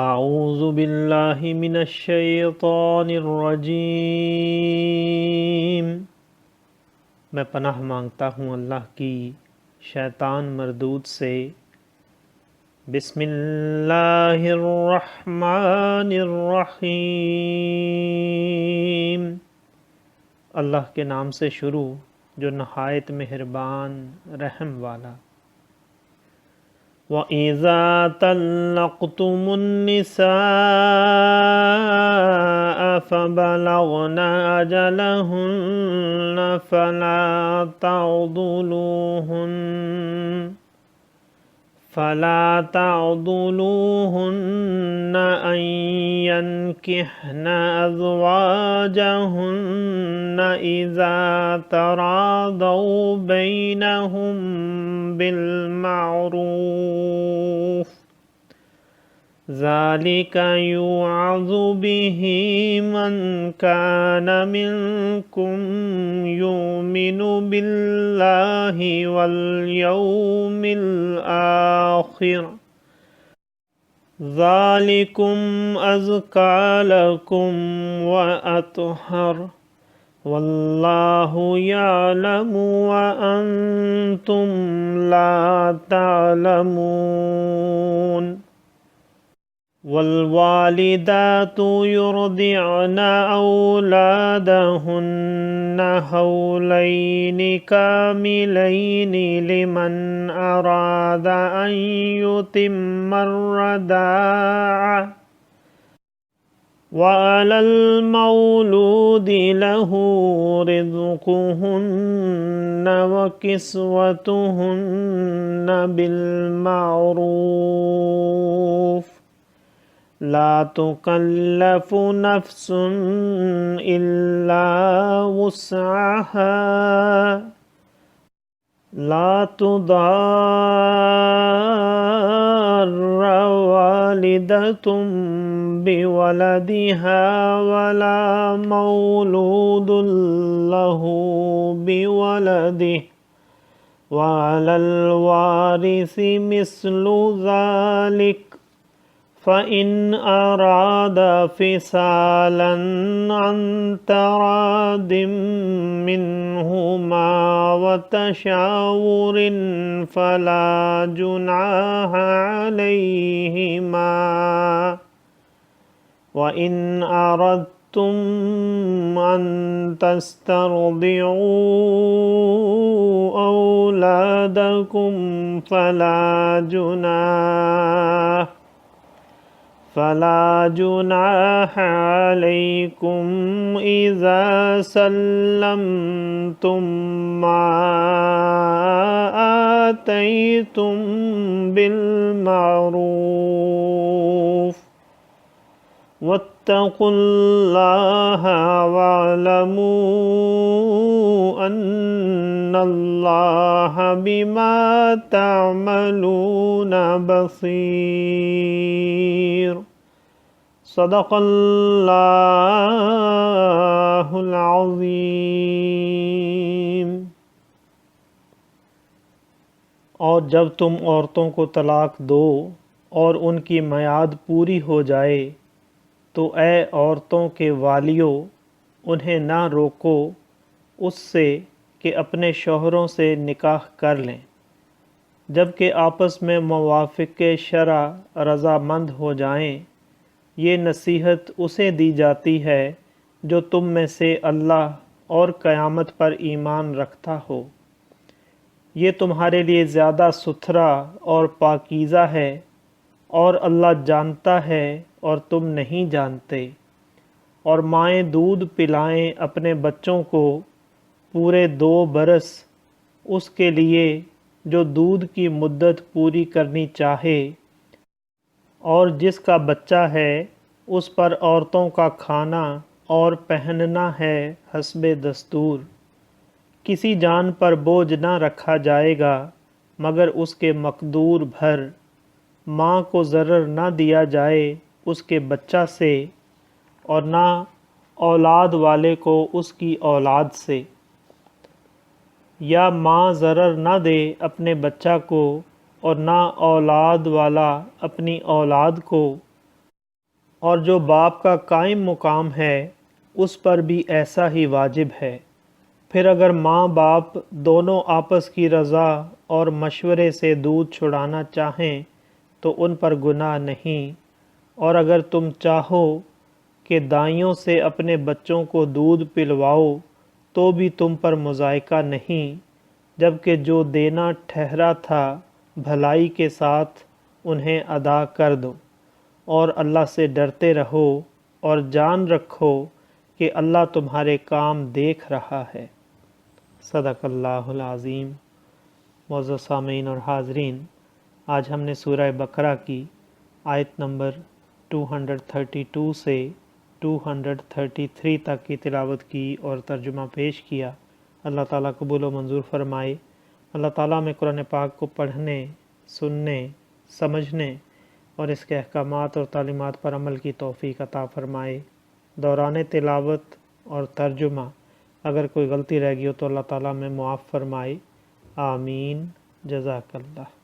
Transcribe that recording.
اعوذ باللہ من الشیطان الرجیم، میں پناہ مانگتا ہوں اللہ کی شیطان مردود سے۔ بسم اللہ الرحمن الرحیم، اللہ کے نام سے شروع جو نہایت مہربان رحم والا۔ وَإِذَا طَلَّقْتُمُ النِّسَاءَ فَبَلَغْنَ أَجَلَهُنَّ فَلَا تَعْضُلُوهُنَّ أَن يَنكِحْنَ أَزْوَاجَهُنَّ إِذَا تَرَاضَوْا بَيْنَهُم بِالْمَعْرُوفِ ذَلِكَ يُوعَظُ بِهِ مَن كَانَ مِنكُمْ يُؤْمِنُ بِاللَّهِ وَالْيَوْمِ الْآخِرِ ذَلِكُمْ أَزْكَىٰ لَكُمْ وَأَطْهَرُ وَاللَّهُ يَعْلَمُ وَأَنتُمْ لَا تَعْلَمُونَ۔ وَالْوَالِدَاتُ يُرْضِعْنَ أَوْلَادَهُنَّ حَوْلَيْنِ كَامِلَيْنِ لِمَنْ أَرَادَ أَنْ يُتِمَّ الرَّضَاعَةَ ۚ وَعَلَى الْمَوْلُودِ لَهُ رِزْقُهُنَّ وَكِسْوَتُهُنَّ بِالْمَعْرُوفِ لا تكلف نفس إلا وسعها لا تضار والدة بولدها ولا مولود له بولده وعلى الوارث مثل ذلك فَإِنْ أَرَادَ فِصَالًا عَنْ تَرَادٍ مِّنْهُمَا وَتَشَاوُرٍ فَلَا جُنَاحَ عَلَيْهِمَا وَإِنْ أَرَدتُّمْ أَنْ تَسْتَرْضِعُوا أَوْلَادَكُمْ فلا جناح عليكم إذا سلمتم ما آتيتم بالمعروف واتقوا الله واعلموا أن الله بما تعملون بصير۔ صدق اللہ العظیم۔ اور جب تم عورتوں کو طلاق دو اور ان کی میعاد پوری ہو جائے تو اے عورتوں کے والیو انہیں نہ روکو اس سے کہ اپنے شوہروں سے نکاح کر لیں جبکہ آپس میں موافق شرع رضامند ہو جائیں۔ یہ نصیحت اسے دی جاتی ہے جو تم میں سے اللہ اور قیامت پر ایمان رکھتا ہو۔ یہ تمہارے لیے زیادہ ستھرا اور پاکیزہ ہے اور اللہ جانتا ہے اور تم نہیں جانتے۔ اور مائیں دودھ پلائیں اپنے بچوں کو پورے 2 برس اس کے لیے جو دودھ کی مدت پوری کرنی چاہے، اور جس کا بچہ ہے اس پر عورتوں کا کھانا اور پہننا ہے حسب دستور۔ کسی جان پر بوجھ نہ رکھا جائے گا مگر اس کے مقدور بھر۔ ماں کو ضرر نہ دیا جائے اس کے بچہ سے اور نہ اولاد والے کو اس کی اولاد سے۔ یا ماں ضرر نہ دے اپنے بچہ کو اور نہ اولاد والا اپنی اولاد کو، اور جو باپ کا قائم مقام ہے اس پر بھی ایسا ہی واجب ہے۔ پھر اگر ماں باپ دونوں آپس کی رضا اور مشورے سے دودھ چھڑانا چاہیں تو ان پر گناہ نہیں، اور اگر تم چاہو کہ دائیوں سے اپنے بچوں کو دودھ پلواؤ تو بھی تم پر مضائقہ نہیں، جبکہ جو دینا ٹھہرا تھا بھلائی کے ساتھ انہیں ادا کر دو، اور اللہ سے ڈرتے رہو اور جان رکھو کہ اللہ تمہارے کام دیکھ رہا ہے۔ صدق اللہ العظیم۔ معزز سامعین اور حاضرین، آج ہم نے سورہ بقرہ کی آیت نمبر 232 سے 233 تک کی تلاوت کی اور ترجمہ پیش کیا۔ اللہ تعالیٰ قبول و منظور فرمائے۔ اللہ تعالیٰ میں قرآن پاک کو پڑھنے، سننے، سمجھنے اور اس کے احکامات اور تعلیمات پر عمل کی توفیق عطا فرمائے۔ دوران تلاوت اور ترجمہ اگر کوئی غلطی رہ گئی ہو تو اللہ تعالیٰ میں معاف فرمائے۔ آمین۔ جزاک اللہ۔